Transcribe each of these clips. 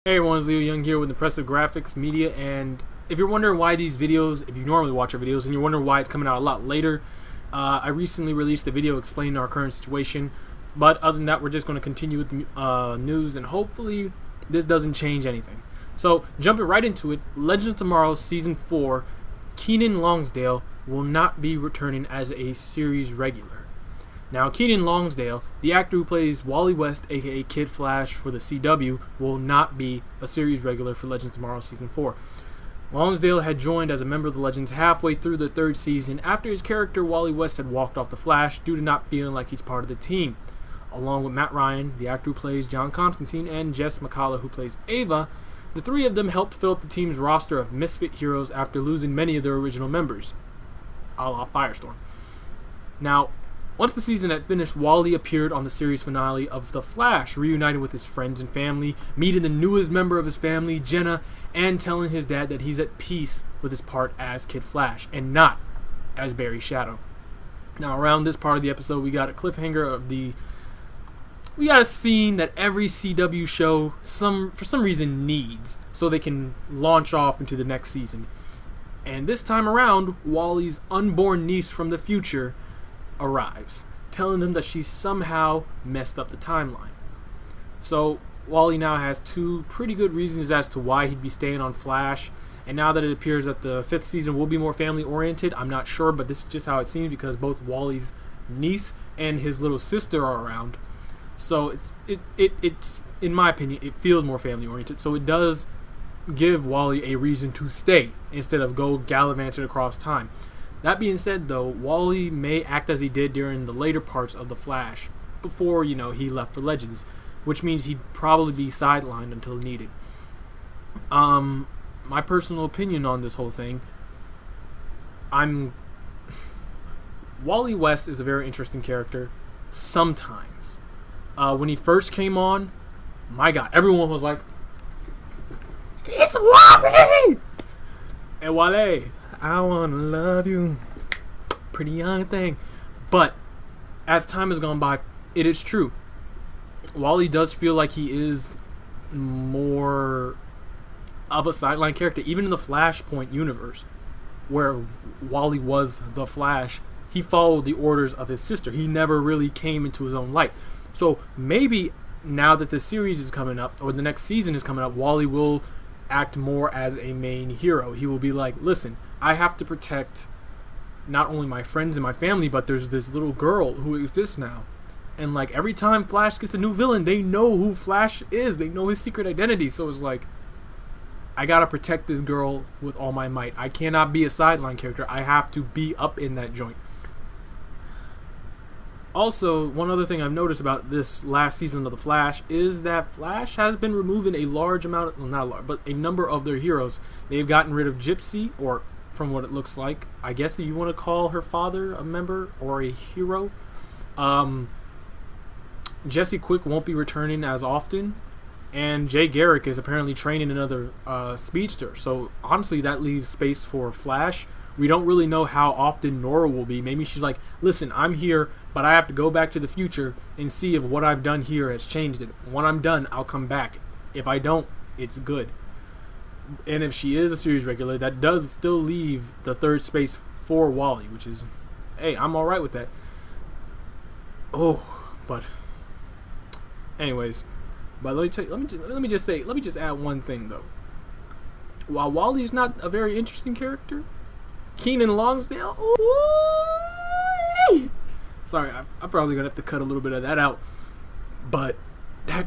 Hey everyone, it's Leo Young here with Impressive Graphics Media, and if you're wondering why these videos, if you normally watch our videos and you're wondering why it's coming out a lot later, I recently released a video explaining our current situation, but other than that, we're just going to continue with the news, and hopefully this doesn't change anything. So, jumping right into it, Legends of Tomorrow Season 4, Keiynan Lonsdale will not be returning as a series regular. Now, Keiynan Lonsdale, the actor who plays Wally West, aka Kid Flash for the CW, will not be a series regular for Legends of Tomorrow Season 4. Lonsdale had joined as a member of the Legends halfway through the third season after his character Wally West had walked off the Flash due to not feeling like he's part of the team. Along with Matt Ryan, the actor who plays John Constantine, and Jess McCullough, who plays Ava, the three of them helped fill up the team's roster of misfit heroes after losing many of their original members, a la Firestorm. Now, once the season had finished, Wally appeared on the series finale of The Flash, reuniting with his friends and family, meeting the newest member of his family, Jenna, and telling his dad that he's at peace with his part as Kid Flash, and not as Barry Shadow. Now, around this part of the episode, we got a cliffhanger of we got a scene that every CW show, for some reason, needs, so they can launch off into the next season. And this time around, Wally's unborn niece from the future arrives, telling them that she somehow messed up the timeline. So Wally now has two pretty good reasons as to why he'd be staying on Flash, and now that it appears that the 5th season will be more family oriented, I'm not sure, but this is just how it seems because both Wally's niece and his little sister are around. So it's in my opinion, it feels more family oriented, so it does give Wally a reason to stay instead of go gallivanting across time. That being said, though, Wally may act as he did during the later parts of The Flash, before, he left for Legends, which means he'd probably be sidelined until needed. My personal opinion on this whole thing, Wally West is a very interesting character, sometimes. When he first came on, my God, everyone was like, "It's Wally!" And Wally, I wanna love you, pretty young thing. But as time has gone by, it is true. Wally does feel like he is more of a sideline character. Even in the Flashpoint universe, where Wally was the Flash, he followed the orders of his sister. He never really came into his own light. So maybe now that the series is coming up, or the next season is coming up, Wally will act more as a main hero. He will be like, listen, I have to protect not only my friends and my family, but there's this little girl who exists now. And like every time Flash gets a new villain, they know who Flash is. They know his secret identity. So it's like, I gotta protect this girl with all my might. I cannot be a sideline character. I have to be up in that joint. Also, one other thing I've noticed about this last season of The Flash is that Flash has been removing a large amount, well, not a large, but a number of their heroes. They've gotten rid of Gypsy, or from what it looks like, I guess if you want to call her father a member or a hero. Jesse Quick won't be returning as often, and Jay Garrick is apparently training another speedster. So honestly, that leaves space for Flash. We don't really know how often Nora will be. Maybe she's like, listen, I'm here, but I have to go back to the future and see if what I've done here has changed it. When I'm done, I'll come back. If I don't, it's good. And if she is a series regular, that does still leave the third space for Wally, which is, hey, I'm all right with that. Oh, but anyways, but let me just add one thing though. While Wally is not a very interesting character, Keiynan Lonsdale, ooh, sorry, I'm probably gonna have to cut a little bit of that out, but that,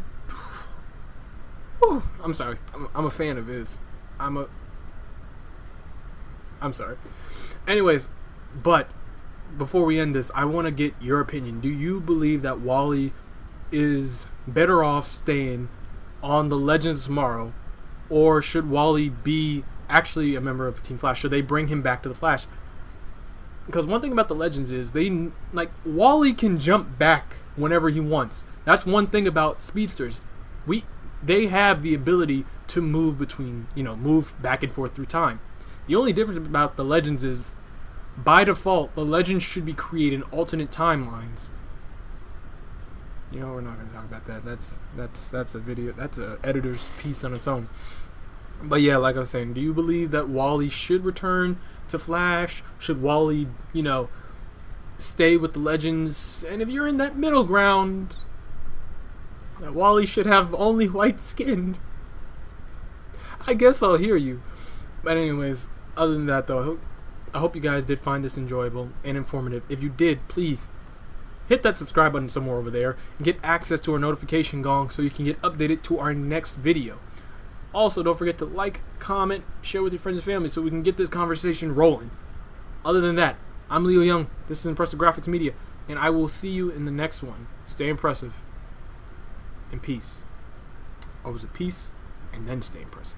I'm sorry, I'm a fan of his. I'm sorry. Anyways, but before we end this, I want to get your opinion. Do you believe that Wally is better off staying on the Legends of Tomorrow, or should Wally be actually a member of Team Flash? Should they bring him back to the Flash? Because one thing about the Legends is Wally can jump back whenever he wants. That's one thing about speedsters. They have the ability to move between, move back and forth through time. The only difference about the Legends is, by default, the Legends should be creating alternate timelines You know, we're not going to talk about that. That's a video. That's a editor's piece on its own. But yeah, like I was saying, do you believe that Wally should return to Flash? Should Wally, you know, stay with the Legends? And if you're in that middle ground, that Wally should have only white skin, I guess I'll hear you. But anyways, other than that though, I hope you guys did find this enjoyable and informative. If you did, please hit that subscribe button somewhere over there and get access to our notification gong so you can get updated to our next video. Also, don't forget to like, comment, share with your friends and family so we can get this conversation rolling. Other than that, I'm Leo Young. This is Impressive Graphics Media, and I will see you in the next one. Stay impressive and peace. Or was it peace and then stay impressive?